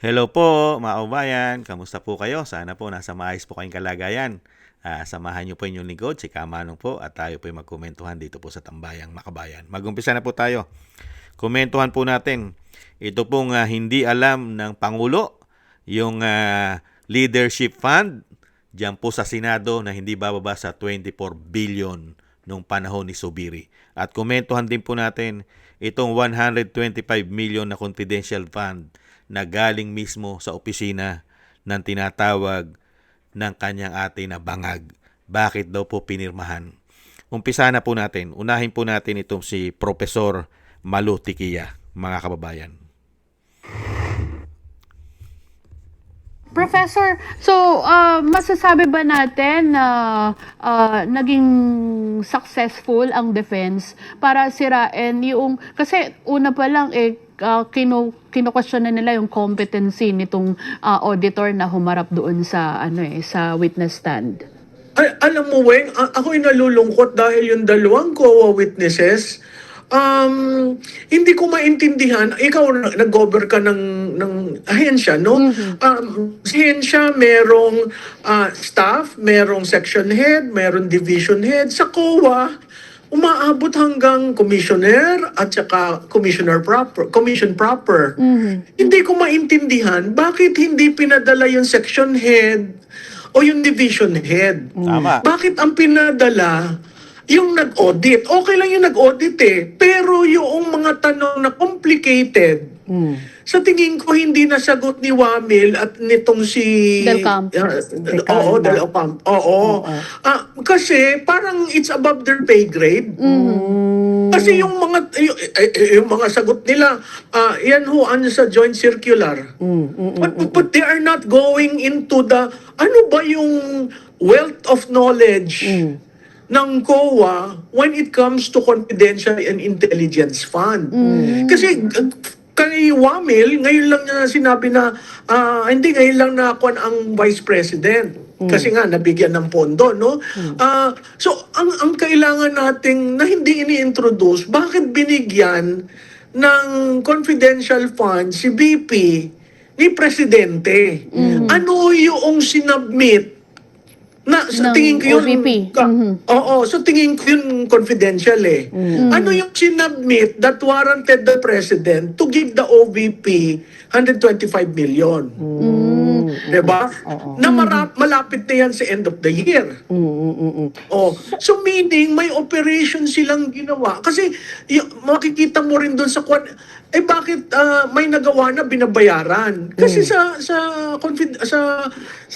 Hello po mga kababayan, kamusta po kayo? Sana po nasa maayos po kayong kalagayan. Samahan niyo po inyong lingkod, si Kamanong po at tayo po magkomentuhan dito po sa Tambayang Makabayan. Mag-umpisa na po tayo. Komentuhan po natin. Ito pong hindi alam ng Pangulo, yung leadership fund, diyan po sa Senado na hindi bababa sa 24 billion nung panahon ni Subiri. At komentuhan din po natin itong 125 million na confidential fund na galing mismo sa opisina ng tinatawag ng kanyang ate na bangag. Bakit daw po pinirmahan? Umpisa na po natin. Unahin po natin itong si Professor Malu Tikia, mga kababayan. Professor, so masasabi ba natin na naging successful ang defense para sirain yung kasi una pa lang kino-question na nila yung competency nitong auditor na humarap doon sa sa witness stand. Alam mo, Weng, ako'y nalulungkot dahil yung dalawang COA witnesses, hindi ko maintindihan. Ikaw, nag-over ka ng ahensya, no? Sa ahensya, merong staff, merong section head, merong division head. Sa COA, umaabot hanggang commissioner at saka commission proper. Hindi ko maintindihan bakit hindi pinadala yung section head o yung division head. Tama. Bakit ang pinadala yung nag-audit? Okay lang yung nag-audit pero yung mga tanong na complicated, sa tingin ko hindi nasagot ni Wamil at nitong si Del Campo. Oo, Del Campo. Oo. Kasi parang it's above their pay grade. Kasi yung mga sagot nila, yan ho ano sa joint circular. But they are not going into the ano ba yung wealth of knowledge ng COA when it comes to confidential and intelligence fund. Kasi kay Wamil, ngayon lang niya sinabi na, hindi, ngayon lang na ako ang vice president. Kasi nga, nabigyan ng pondo, no? So, ang kailangan nating na hindi ini-introduce, bakit binigyan ng confidential fund si BP ni Presidente? Ano yung sinubmit na sa Ng tingin ko yun, OVP. oo, so tingin ko yun confidential Ano yung sinubmit that warranted the president to give the OVP 125 million? Diba? Na malapit na yan sa end of the year. Oh, so meaning may operation silang ginawa. Kasi makikita mo rin doon sa bakit may nagawa na binabayaran? Kasi sa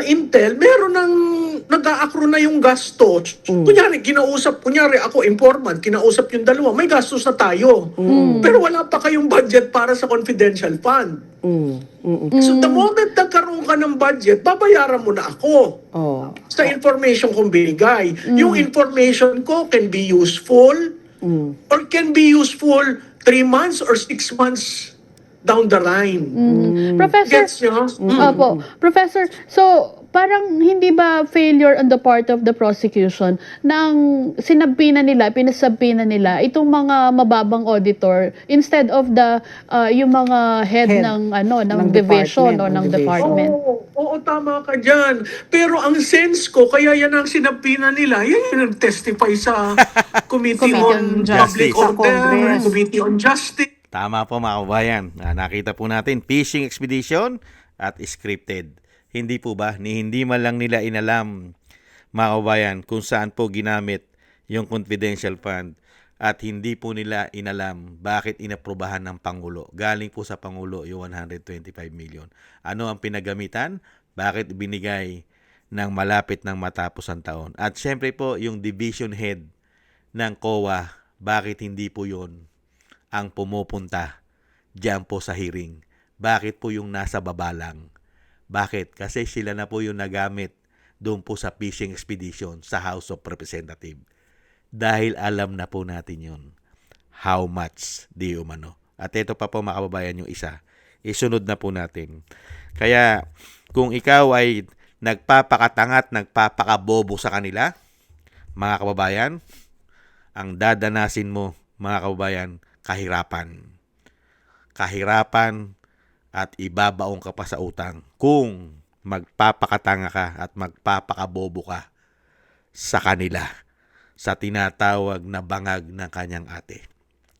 Intel, meron ng nag-a-accrue na yung gastos. Kunyari ako informant, kinausap yung dalawa, may gastos na tayo. Pero wala pa kayong budget para sa confidential fund. So the moment nagkaroon ka ng budget, babayaran mo na ako sa information kong binigay. Yung information ko can be useful or can be useful 3 months or 6 months down the line. Professor, Gets nyo? Opo. Professor, so parang hindi ba failure on the part of the prosecution nang pinasabina nila itong mga mababang auditor instead of yung mga head ng ng division department, o ng ng division. department. Oo, tama ka dyan. Pero ang sense ko, kaya yan ang sinabina nila, yan yung nag-testify sa Committee Committee on on Public Justice. Sa Order, Congress. Committee on Justice. Tama po mga kababayan. Nakita po natin fishing expedition at scripted. Hindi po ba? Hindi man lang nila inalam mga kababayan kung saan po ginamit yung confidential fund at hindi po nila inalam bakit inaprubahan ng Pangulo. Galing po sa Pangulo yung 125 million. Ano ang pinagamitan? Bakit binigay ng malapit ng matapos ang taon? At syempre po yung division head ng COA, bakit hindi po yun ang pumupunta diyan po sa hearing? Bakit po yung nasa baba lang? Bakit? Kasi sila na po yung nagamit doon po sa fishing expedition sa House of Representatives. Dahil alam na po natin yun. How much di umano. At ito pa po mga kababayan yung isa. Isunod na po natin. Kaya kung ikaw ay nagpapakatangat, nagpapakabobo sa kanila, mga kababayan, ang dadanasin mo, mga kababayan, kahirapan. Kahirapan at ibabaong ka pa sa utang kung magpapakatanga ka at magpapakabobo ka sa kanila sa tinatawag na bangag ng kanyang ate.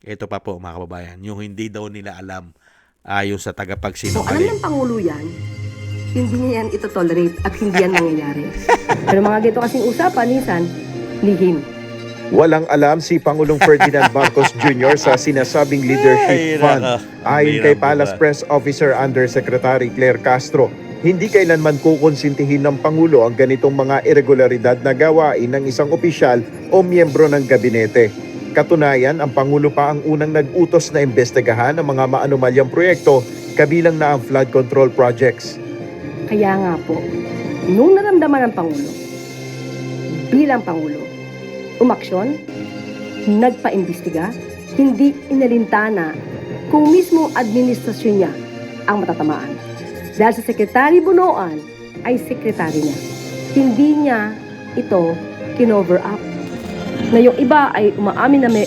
Ito pa po mga kababayan, yung hindi daw nila alam ayon sa Kung alam tagapagsinungaling. ng Pangulo yan, hindi niya yan ito-tolerate at hindi yan mangyayari. Pero mga ganito kasing usapan, minsan, lihim. Walang alam si Pangulong Ferdinand Marcos Jr. sa sinasabing Ay, leadership fund. nako. Ayon Hirap kay po Palace ba? Press Officer Undersecretary Claire Castro, hindi kailanman kukonsintihin ng Pangulo ang ganitong mga irregularidad na gawain ng isang opisyal o miyembro ng gabinete. Katunayan, ang Pangulo pa ang unang nag-utos na imbestigahan ang mga maanumalyang proyekto, kabilang na ang flood control projects. Kaya nga po, nung naramdaman ng Pangulo, bilang Pangulo, umaksyon, nagpa-imbestiga, hindi inalintana kung mismo administrasyon niya ang matatamaan. Dahil sa Secretary Bonoan ay sekretary niya. Hindi niya ito kinover up. Na yung iba ay umaamin na may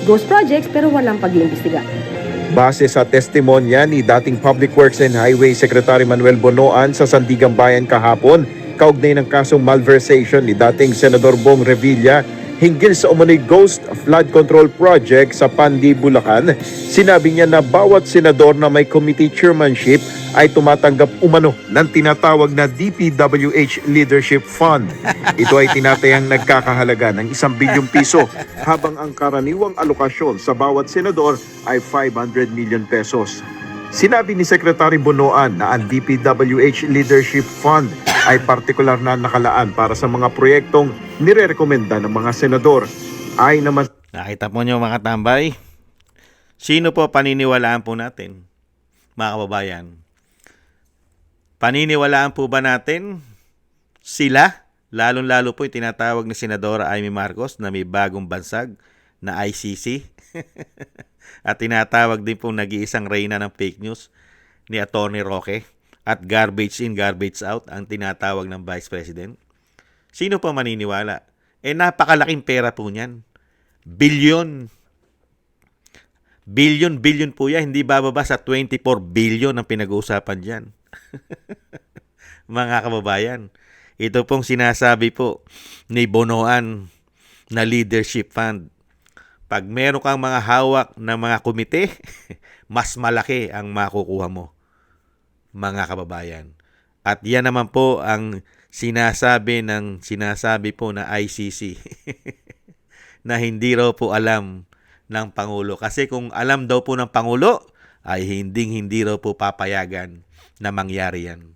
ghost projects pero walang pag-iimbestiga. Base sa testimonya ni dating Public Works and Highway Secretary Manuel Bonoan sa Sandigan Bayan kahapon, kaugnay ng kasong malversation ni dating Senador Bong Revilla hinggil sa umano'y ghost flood control project sa Pandi, Bulacan, sinabi niya na bawat senador na may committee chairmanship ay tumatanggap umano ng tinatawag na DPWH Leadership Fund. Ito ay tinatayang nagkakahalaga ng 1 bilyong piso habang ang karaniwang alokasyon sa bawat senador ay 500 million pesos. Sinabi ni Secretary Bonoan na ang DPWH Leadership Fund ay partikular na nakalaan para sa mga proyektong nirerekomenda ng mga senador. Ay naman Nakita po nyo mga tambay? Sino po paniniwalaan po natin? Mga kababayan. Paniniwalaan po ba natin sila? Lalong-lalo po yung tinatawag ni Senadora Amy Marcos na may bagong bansag na ICC. At tinatawag din pong nag-iisang reyna ng fake news ni Atty. Roque. At garbage in, garbage out ang tinatawag ng Vice President. Sino pa maniniwala? Napakalaking pera po niyan. Billion po yan. Hindi bababa sa 24 billion ang pinag-uusapan dyan. Mga kababayan, ito pong sinasabi po ni Bonoan na leadership fund. Pag meron kang mga hawak na mga komite, mas malaki ang makukuha mo, mga kababayan. At yan naman po ang sinasabi po na ICC na hindi raw po alam ng Pangulo. Kasi kung alam daw po ng Pangulo, ay hindi raw po papayagan na mangyari yan.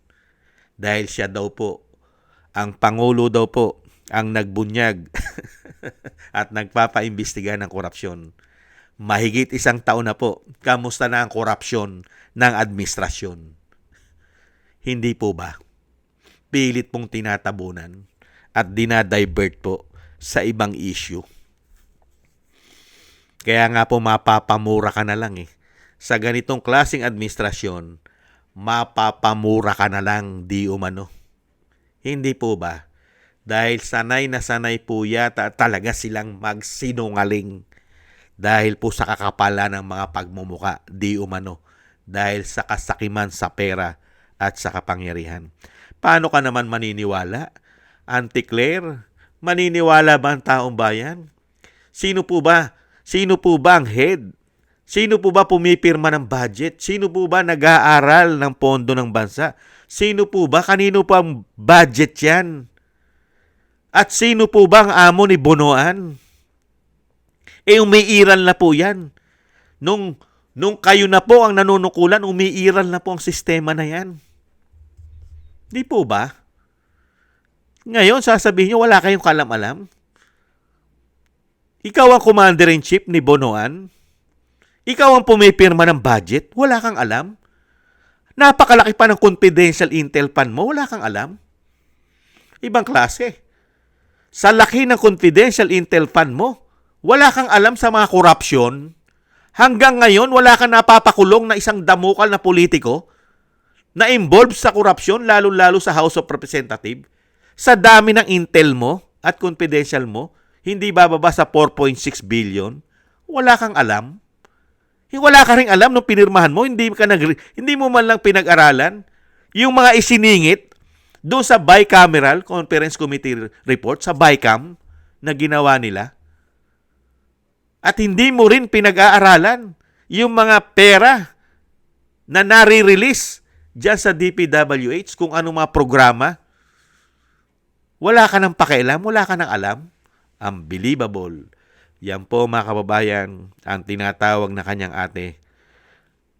Dahil siya daw po, ang Pangulo daw po, ang nagbunyag at nagpapaimbestiga ng korupsyon. Mahigit 1 taon na po, kamusta na ang korupsyon ng administrasyon? Hindi po ba? Pilit pong tinatabunan at dinadivert po sa ibang issue. Kaya nga po mapapamura ka na lang eh. Sa ganitong klaseng administrasyon, mapapamura ka na lang di umano. Hindi po ba? Dahil sanay na sanay po yata talaga silang magsinungaling. Dahil po sa kakapala ng mga pagmumuka di umano. Dahil sa kasakiman sa pera at sa kapangyarihan. Paano ka naman maniniwala? Auntie Claire, maniniwala ba ang taong bayan? Sino po ba? Sino po ba ang head? Sino po ba pumipirma ng budget? Sino po ba nag-aaral ng pondo ng bansa? Sino po ba? Kanino pa ang budget yan? At sino po ba ang amo ni Bonoan? Umiiral na po yan. Nung kayo na po ang nanunukulan, umiiral na po ang sistema na yan. Di po ba? Ngayon, sasabihin nyo, wala kayong kalam-alam? Ikaw ang commander-in-chief ni Bonoan? Ikaw ang pumipirma ng budget? Wala kang alam? Napakalaki pa ng confidential intel fund mo? Wala kang alam? Ibang klase. Sa laki ng confidential intel fund mo, wala kang alam sa mga korupsyon? Hanggang ngayon, wala kang napapakulong na isang damukal na politiko na involved sa korupsyon, lalo-lalo sa House of Representatives, sa dami ng intel mo at confidential mo, hindi bababa sa 4.6 billion, wala kang alam. Wala ka ring alam nung pinirmahan mo, hindi mo man lang pinag-aralan yung mga isiningit doon sa bicameral conference committee report, sa BICAM na ginawa nila. At hindi mo rin pinag-aaralan yung mga pera na nare-release dyan sa DPWH, kung anong mga programa. Wala ka nang pakialam, wala ka nang alam. Unbelievable. Yan po mga kababayan, ang tinatawag na kanyang ate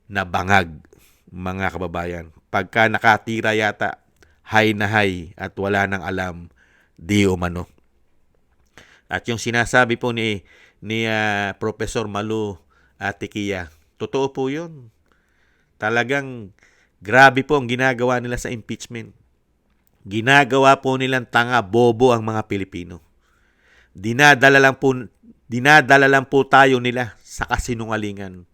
na bangag, mga kababayan. Pagka nakatira yata, hay na hay at wala nang alam, di umano. At yung sinasabi po ni Professor Malu Tikia, totoo po yun. Talagang grabe po ang ginagawa nila sa impeachment. Ginagawa po nilang tanga, bobo ang mga Pilipino. Dinadala lang po tayo nila sa kasinungalingan.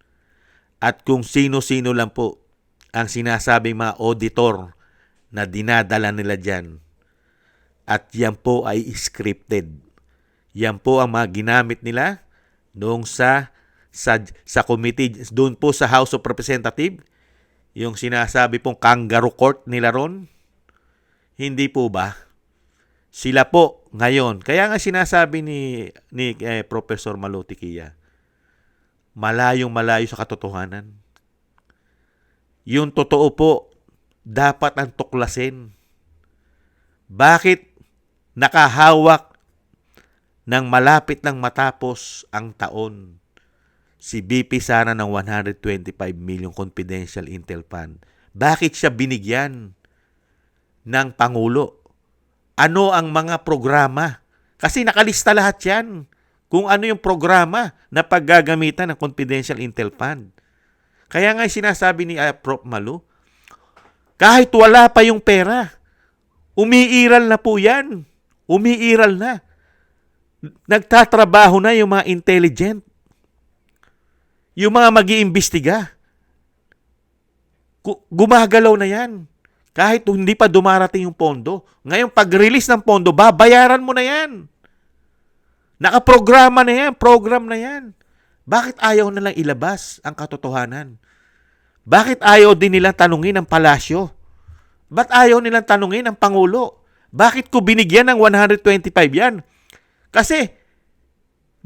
At kung sino-sino lang po ang sinasabing mga auditor na dinadala nila dyan. At yan po ay scripted. Yan po ang mga ginamit nila noong sa committee, doon po sa House of Representatives, yung sinasabi pong kangaroo court nila ron. Hindi po ba? Sila po ngayon. Kaya nga sinasabi ni Professor Malu Tikia, malayong-malayo sa katotohanan. Yung totoo po, dapat ang tuklasin. Bakit nakahawak ng malapit ng matapos ang taon si BP Sara ng 125 million confidential intel fund? Bakit siya binigyan ng Pangulo? Ano ang mga programa? Kasi nakalista lahat yan. Kung ano yung programa na paggagamitan ng confidential intel fund. Kaya nga sinasabi ni Prof. Malu, kahit wala pa yung pera, umiiral na po yan. Umiiral na. Nagtatrabaho na yung mga intelligent. Yung mga mag-iimbestiga. Gumagalaw na yan. Kahit hindi pa dumarating yung pondo. Ngayon, pag-release ng pondo, babayaran mo na yan. Nakaprograma na yan. Program na yan. Bakit ayaw na lang ilabas ang katotohanan? Bakit ayaw din nilang tanungin ang palasyo? Ba't ayaw nilang tanungin ang Pangulo? Bakit ko binigyan ng 125 yan? Kasi,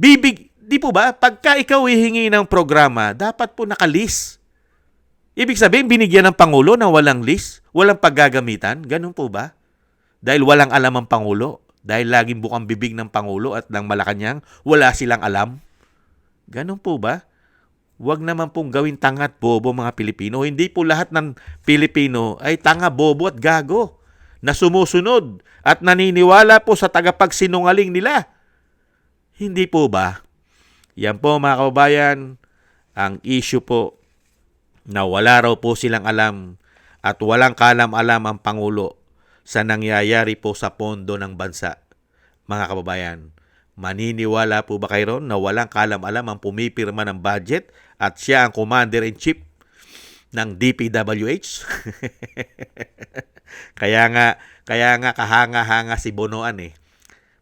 di po ba, pagka ikaw hihingi ng programa, dapat po nakalist. Ibig sabihin, binigyan ng Pangulo na walang list, walang paggagamitan. Ganun po ba? Dahil walang alam ang Pangulo. Dahil laging bukang bibig ng Pangulo at ng Malacanang, wala silang alam. Ganun po ba? Huwag naman pong gawin tanga at bobo mga Pilipino. Hindi po lahat ng Pilipino ay tanga, bobo at gago na sumusunod at naniniwala po sa tagapagsinungaling nila. Hindi po ba? Yan po mga kababayan, ang issue po na wala raw po silang alam at walang kalam-alam ang Pangulo sa nangyayari po sa pondo ng bansa. Mga kababayan, maniniwala po ba kayo ron na walang kalam-alam ang pumipirma ng budget at siya ang commander-in-chief ng DPWH? Kaya nga kahanga-hanga si Bonoan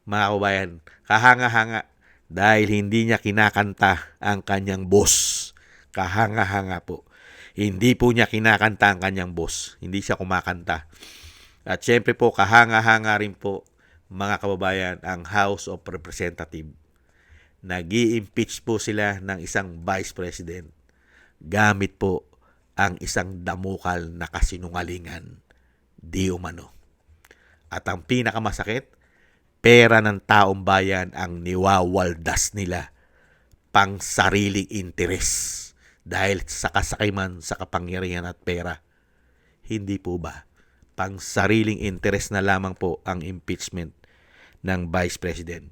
mga kababayan. Kahanga-hanga dahil hindi niya kinakanta ang kanyang boss. Kahanga-hanga po. Hindi po niya kinakanta ang kanyang boss. Hindi siya kumakanta. At syempre po, kahanga-hanga rin po, mga kababayan, ang House of Representatives. Nag-i-impeach po sila ng isang Vice President. Gamit po ang isang damukal na kasinungalingan. Di umano. At ang pinakamasakit, pera ng taong bayan ang niwawaldas nila pang sariling interes. Dahil sa kasakiman, sa kapangyarihan at pera. Hindi po ba? Pang sariling interes na lamang po ang impeachment ng Vice President.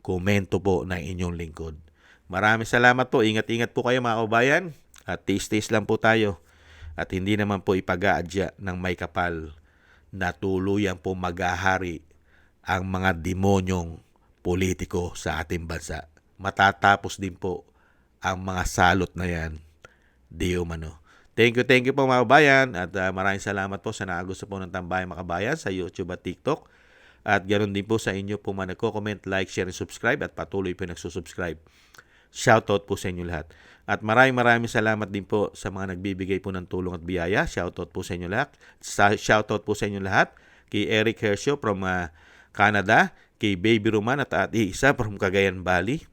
Komento po ng inyong lingkod. Maraming salamat po. Ingat-ingat po kayo mga kababayan. At tiis-tiis lang po tayo. At hindi naman po ipag-aadya ng may kapal na tuluyan po mag-ahari ang mga demonyong politiko sa ating bansa. Matatapos din po ang mga salot na yan. Di umano. Thank you po mga kabayan at maraming salamat po sa nakagusto po ng Tambayang mga kabayan sa YouTube at TikTok at ganoon din po sa inyo po man nagko-comment, like, share, and subscribe at patuloy po nagsusubscribe Shoutout po sa inyo lahat. At maraming salamat din po sa mga nagbibigay po ng tulong at biyaya. Shoutout po sa inyo lahat. Shoutout po sa inyo lahat. Kay Eric Hershio from Canada. Kay Baby Roman at Ate Isa from Cagayan Valley.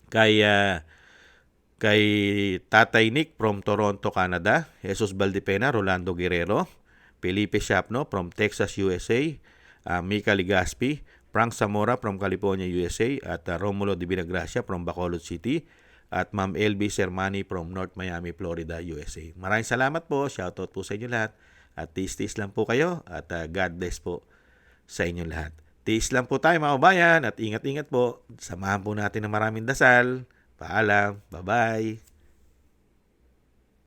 Kay Tatay Nick from Toronto, Canada. Jesus Valdepena, Rolando Guerrero. Felipe Shapno from Texas, USA. Mika Ligaspi, Frank Zamora from California, USA. At Romulo Di Vinagracia from Bacolod City. At Ma'am LB Sermani from North Miami, Florida, USA. Maraming salamat po. Shoutout po sa inyo lahat. At tiis-tiis lang po kayo. At God bless po sa inyo lahat. Tiis lang po tayo mga kabayan. At ingat-ingat po. Samahan po natin ng maraming dasal. Paalam. Bye-bye.